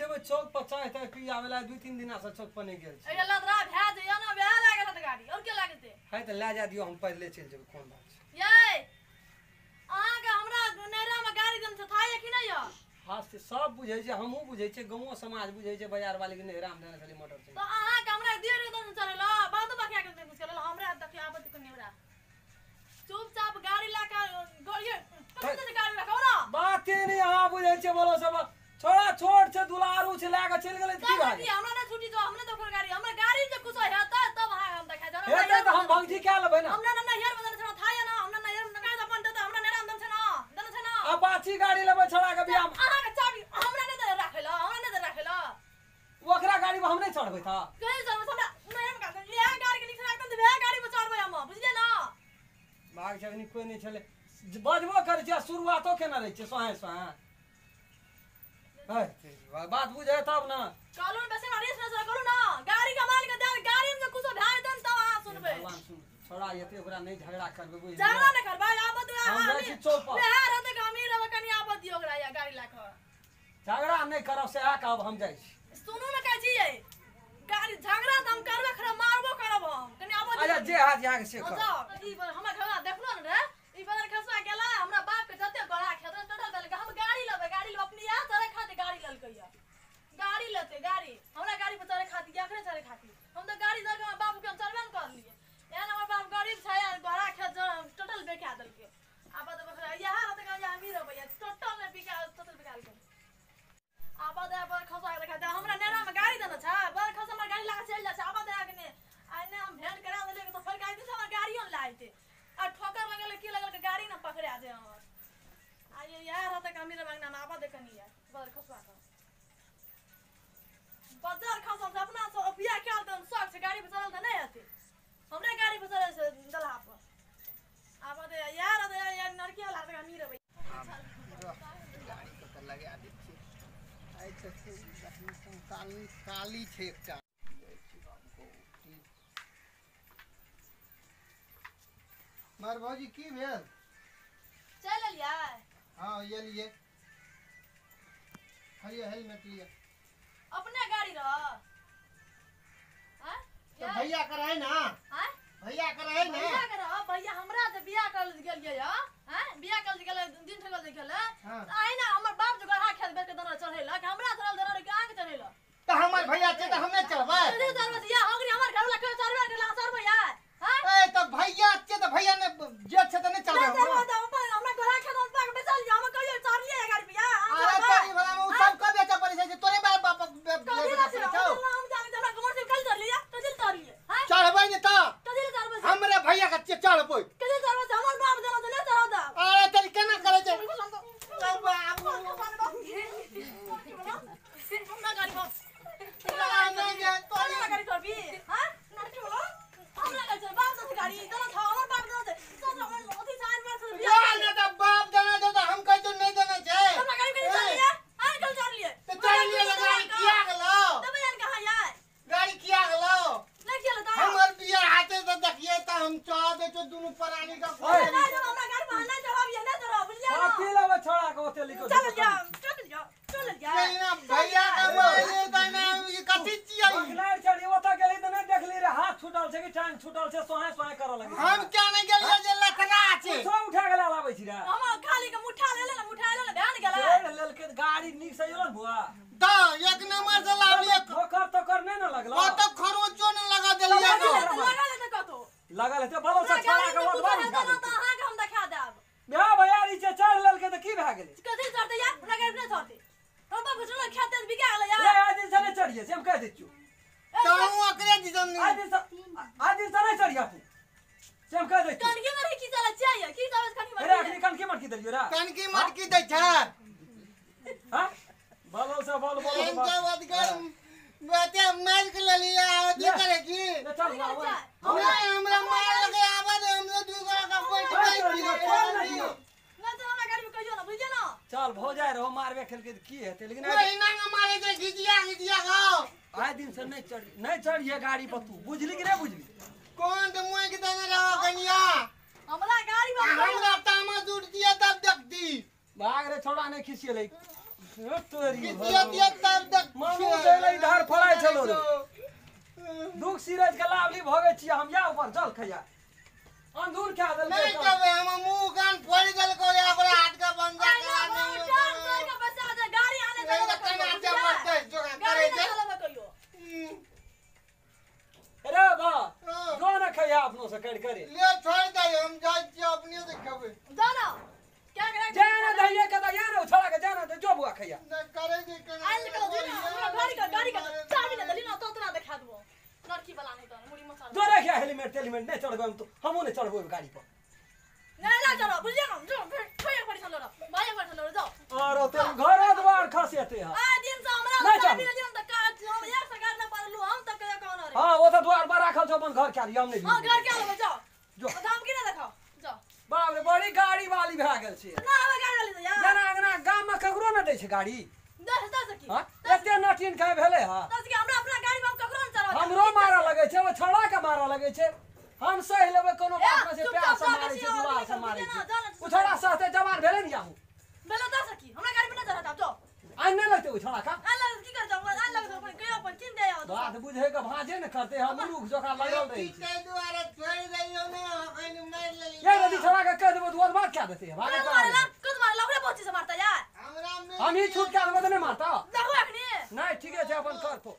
जब चौक पर चाय तक पी आवेला 2-3 दिन से चौक पर नहीं गेल छी। ए लदरा भै जइयो ना भै लागल त गाड़ी और के लागते है त ले जा दियो हम पहले चल जेबै कोन बात छै। ये अहाँ के हमरा नैरा में गाड़ी दन से थाए कि नहीं यो? हां से सब बुझै छै, हमहू बुझै छै, गांवो समाज बुझै छै, बाजार वाले के नैरा में देने खाली मोटर छै। तो अहाँ के हमरा दियर दन चलेला बात बकिया के दन चलेला हमरा देखिया आपत्ति को नेवरा चुपचाप गाड़ी लाका गोड़िए कते गाड़ी लाका ना बाते नहीं अहाँ बुझै छै बोलो सब छोड़ा छोट छै दुलारू छै लाके चल गेलै की बात हमरा ना छुट्टी दो हमरा तो गाड़ी हमरा गाड़ी जे कुछ हेता तब हम देखा जाना हेतै त हम भंगठी के लेबै ना हमरा ना हेर बदल छ थाय ना हमरा ना हेर नका अपन दे हमरा नेरा दन छ ना दन छ ना अपाची गाड़ी लेबै छोड़ा के बियाह अहाँ के चाबी हमरा ने दे राखेला हमरा ने दे राखेला ओकरा गाड़ी में हम नहीं चढ़बै था कहीं सब हमरा नहीं का ले गाड़ी के निकला एकदम वे गाड़ी में चढ़बै हम बुझलिए ना भाग छगनी कोई नहीं छले बजबो करे छै शुरुआतो केना रहै छै सोहे सोहे बात बुझे तब ना कानून पे से रेस न करू ना गाड़ी का मालिक दे गाड़ी में कुछ ढाई दन तब अहाँ सुनबे भगवान सुन छोड़ा येते ओकरा नहीं झगड़ा करबे बुझ झगड़ा न कर भाई आबत हम जाइ छी चौक पर वे रहते का अमीर रह कनी आबत दियो ओकरा या गाड़ी लाख झगड़ा नहीं करब से आ कहब हम जाइ छी सुनू न कहै छियै गाड़ी झगड़ा त हम करबे खरा मारबो करब हम कनी आबत अच्छा जे हाथ यहाँ के से कर जाओ ई हमरा घरा देखलो न रे ई बदर खसवा गेला हमरा बाप के जते गड़ा खेत टटल दल हम गाड़ी लेबे अपनी या चढ़े खातिर गाड़ी ललकै या गाड़ी लेते गाड़ी हमरा गाड़ी पर चढ़े खातिर या करे चढ़े खातिर हम तो गाड़ी दर के बाप के हम चढ़बे न कर लिए यार हमर बाप गरीब छै यार गड़ा खेत टटल बेचा दल के आबा तो बखरा यहां रहते का या अमीर हो भैया टटल ने बिका टटल बिका के आबा दे पर खसा देखा दे हमरा नेरा में गाड़ी देना छ बर खसा हमर गाड़ी लगा चल जा छ आबा दे आके आने हम भेंट करा देले तो फिर गाड़ी से हमर गाड़ियो लाइते आ ठोकर लगल की लगल के गाड़ी न पकड़ा दे हमर आये यार रहते का अमीर मांगना में आबा दे कनी यार बर खसा का बाजार खसा से अपना सो बिया क्या दन शौक से गाड़ी पे चलल त नहीं आते हमरे गाड़ी पे चले से दलहा पर आबा दे यार दे यार नरकी वाला का अमीर भाई गाड़ी को तो लगा दी छी आई तो काली छे एकटा मार भौजी की भेल चल लिया हां ये लिए हरिया हेलमेट लिए अपने गाड़ी रह हां तो भैया करे ना हां भैया करे ना भैया करे भैया हमरा त बियाह कर गेलिए या हां बियाह कर गेले दिन ठगल गेले आई ना हमर बाप जो गढ़ा खेत बेच के दना चढ़ेला हमरा चढ़ल दना के आगे चढ़ेला तो हमर भैया छै त हमें चढ़बै चढ़े चढ़बै या हमर घर ला के चढ़बै के ला चढ़बै या हां ए तो भैया छै त भैया ने जे छै त नहीं चढ़बै हमरा गढ़ा खेत पर बेचल जा हम कहियो चढ़लिए गाड़ी पे या अरे तेरी भला में सब का बेचा पड़ी छै तोरे बाप हम जाने हमरा घमर से कल चढ़ लिया तो दिल चढ़ लिए हां चढ़बै ने त दिल चढ़बै हमरे भैया के चढ़बै दिल चढ़बै हमर बाप जना तो ले चढ़ा दा अरे तेरी केना करे छै हमरा गाड़ी पर नहीं जे तोरी गाड़ी चढ़बी हां नरकी बोलो हमरा गाड़ी चढ़ बाप से गाड़ी तना था हमर बाप जना से सब हमर मोती साइन में से यार ने तो बाप देना दे तो हम कह तो नहीं देना छै हमरा गाड़ी पे चढ़ लिया हां कल चढ़ लिए तो चढ़ लिए गाड़ी किया गेलो तब यार कहां यार गाड़ी किया गेलो नहीं किया था हमर बिया हाथे तो देखिए त हम चाह दे तो दोनों प्राणी का नहीं जब हमरा गाड़ी पर ना जवाब ये ना जरा बुझलिया ना साथी लेबै छोड़ा के ओते लिखो चल जा नहीं ना भैया का ये गाना ये कथि छियै बखलार चढ़ी ओता गेली त नहीं देखली रे हाथ छूटल छै कि टांग छूटल छै सोहे सोहे करऽ लगी हम क्या नहीं गेलिए जे लखना छै सो उठा गेला लाबै छी रे हम खाली के मुठा ले ले ध्यान गेला लेल के गाड़ी नीक से एलो बुआ त एक नंबर से लालिए ठोकर टोकर नहीं न लगलो ओ तो खरोचो न लगा देलिए लगा ले त कतो लगल हेते बोलो से छोड़ा के ओत बारी तो अहाँ के हम देखा देब बियाह भैयारी से चढ़ लेल के त की भए गेलै कथि चढ़ते यार हमरा गाड़ी पे चढ़ते हम बाप चलो खेते बिका गेल रे यार आज दिन से नहीं चढ़िए से हम कह देछु तो ओकरे दिसन आज दिन से नहीं चढ़िया तू से हम कह देछु कनकी मरे की चला चाहिए की चला कनकी अरे मरे अखनी कन की मटकी देलियो रे कनकी मटकी दै छै हां बोलो से बोल इनका वदगर बाते मैच के ले लिया आदि करे की चल हमरा मार लगे आवाज हमने दूसरा का कोई नहीं दियो ना तो हमरा गाड़ी में कहियो ना बुझे ना चल भो जाए रहो मारबे खेल के की हेते लेकिन कोई ना मारे जे घिजिया गाओ आज दिन से नहीं चढ़िए गाड़ी पर तू बुझली कि नहीं बुझली कौन तो मुंह के देने रहो कनिया हमरा गाड़ी में हमरा तामा जुट दिया तब देखती भाग रे छोड़ा नहीं खिसिए ले तोरी कितिया तब तक मानू देले इधर फड़ाय छलो रे दुख सिरज के लावली भगे छी हम या ऊपर जल खैया अंधूर क्या दल नहीं तबे हम मुंह कान फोड़ गल को या ओकरा हाथ का बंदा करा नहीं गाड़ी आने नहीं कना जबरदस्त जोगा करे दे अरे बा जो न खैया अपनो से कट करे ले छोड़ दे हम जाय छी अपने से खबे जाना क्या करे जाना दइए के या न छोड़ा के जाना दे जो बुआ खैया न करे दे कना आई निकल दे ना गाड़ी का चाबी ना दली ना तो तना दिखा दबो लड़की वाला नहीं तो मुड़ी मसाला जो रे क्या हेलमेट नहीं चढ़बो तो हमो नहीं चढ़बो गाड़ी पर नहीं ला चलो बुझिया हम जो कोई पड़ी चलो रे भाई पर चलो रे जाओ और तो घर द्वार खसियते है आ दिन से हमरा चाबी दिन तक का हम एक सरकार ना पालू हम तक के कौन रे हां वो तो द्वार पर राखल छ अपन घर क्या हम नहीं हां घर क्या लो जाओ जो दाम की ना देखो जाओ बाप रे बड़ी गाड़ी वाली भा गेल छै ना हमें गाड़ी वाली तो यार जना अंगना गाम में ककरो न दै छै गाड़ी 10 की हां एते नटीन का भेले हां 10 की हमरा अपना गाड़ी में हम ककरो न चढ़ा हमरो मारा लगे छै वो छोड़ा के मारा लगे छै हम सही लेबे कोनो बात में से प्यार से मारे छै दुआर से मारे छै उछड़ा सहते जवान भेले न जाहू बेलो 10 की हमरा गाड़ी में ना चढ़ा जाओ आने लगते उछड़ा का अल्लाह की कर जाओ अल्लाह के अपन कयो अपन चिन दे आओ बात बुझे के भाजे न करते हम मुलुक जोखा लगल रही छै के द्वारा छोड़ दइयो ना कहीं मार ले ये यदि छोड़ा के कह देबो तो बात क्या देते है भागे कुछ मारे लौड़े पहुंची से मारता यार हमरा में हम ही छूट के देबो तो नहीं मारता देखो अखनी नहीं ठीक है अपन कर तो